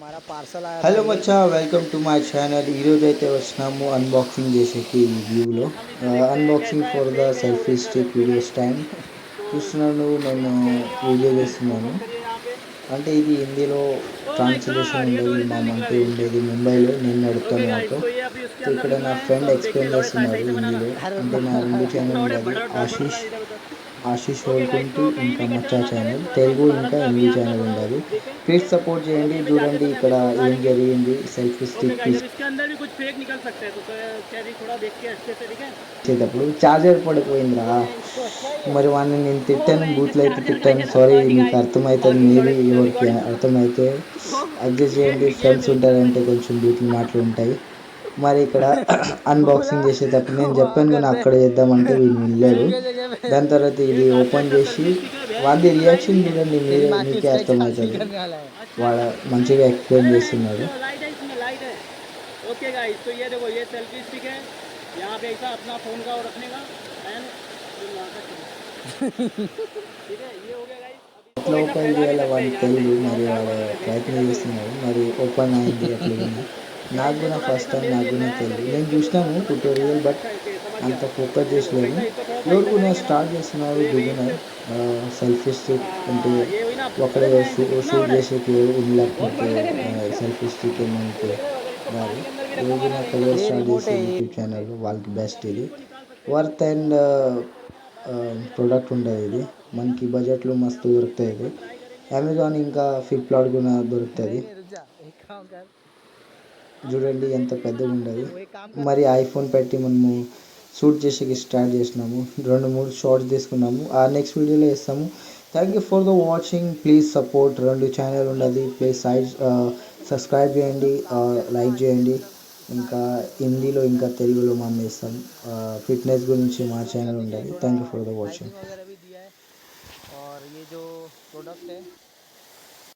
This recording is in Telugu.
हमारा पार्सल आया था హలో ये। మచ్చా, వెల్కమ్ టు మై ఛానల్. ఈరోజు అయితే వచ్చినాము అన్బాక్సింగ్ చేసేకి రివ్యూలో. Unboxing for the selfie stick videos time. చూస్తున్నాను, నేను వీడియో చేస్తున్నాను. అంటే ఇది హిందీలో ట్రాన్స్లేషన్ ఉండేది. మా మంటూ ఉండేది ముంబైలో, నేను నడుపుతాను ఆటో. సో ఇక్కడ నా ఫ్రెండ్ ఎక్స్ప్లెయిన్ చేస్తున్నాడు హిందీలో. అంటే నా రెండు ఛానల్ ఉండేది, ఆశీష్ హోల్కుంటి ఇంకా మచ్చా ఛానల్ తెలుగు ఇంకా హిందీ ఛానల్ ఉండదు. ప్లీజ్ సపోర్ట్ చేయండి. చూడండి ఇక్కడ ఏం జరిగింది. సెల్ఫీ స్టిక్ తీసేటప్పుడు ఛార్జర్ పడిపోయిందిరా. మరి వాడిని నేను తిట్టాను, బూత్లో అయితే తిట్టాను. సారీ, మీకు అర్థమవుతుంది, మేబీ ఎవరికి అర్థమైతే అడ్జస్ట్ చేయండి. ఫ్రెండ్స్ ఉంటారంటే కొంచెం బూత్లు మాటలు ఉంటాయి. మరి ఇక్కడ అన్బాక్సింగ్ చేసేటప్పుడు నేను చెప్పాను కానీ అక్కడ చేద్దామంటే వీళ్ళు వినలేరు. దాని తర్వాత ఇది ఓపెన్ చేసి వాడి రియాక్షన్ చూడండి, మీకే అర్థమవుతుంది. వాడు మంచిగా ఎక్స్ప్లెయిన్ చేస్తున్నాడు. ఎట్లా ఓపెన్ చేయాలో వాడికి తెలియదు. మరి వాడు ప్రయత్నం చేస్తున్నాడు. మరి ఓపెన్ అయింది అట్లా. నాకు కూడా ఫస్ట్ టైం, నాకు కూడా తెలియదు. నేను చూసినాము ట్యూటోరియల్, బట్ అంత ఫోకస్ చేసలేదు. ఎవరు కూడా స్టార్ట్ చేస్తున్నారు బిగినర్. సెల్ఫీ స్టిక్ అంటే ఒకడే షూట్ చేసేకి లేకపోతే సెల్ఫీ స్టిక్ ఏమంటే రాదు. ఎవరు కూడా కెరియర్ స్టార్ట్ చేసే యూట్యూబ్ ఛానల్ వాళ్ళకి బెస్ట్ ఇది. వర్త్ అండ్ ప్రోడక్ట్ ఉండదు. ఇది మనకి బడ్జెట్లో మస్తు దొరుకుతాయి. ఇది అమెజాన్ ఇంకా ఫ్లిప్కార్ట్ కూడా దొరుకుతుంది. చూడండి ఎంత పెద్దగా ఉండదు. మరి ఐఫోన్ పెట్టి మనము షూట్ చేసేకి స్టార్ట్ చేసినాము. 2-3 షార్ట్స్ తీసుకున్నాము. ఆ నెక్స్ట్ వీడియోలో వేస్తాము. Thank you for the watching. Please support. 2 channel ఉన్నది. ప్లీజ్ సబ్స్క్రైబ్ చేయండి, లైక్ చేయండి. ఇంకా హిందీలో ఇంకా తెలుగులో మనం వేస్తాం. ఫిట్నెస్ గురించి మా ఛానల్ ఉండదు. Thank you for the watching. और ये जो प्रोडक्ट है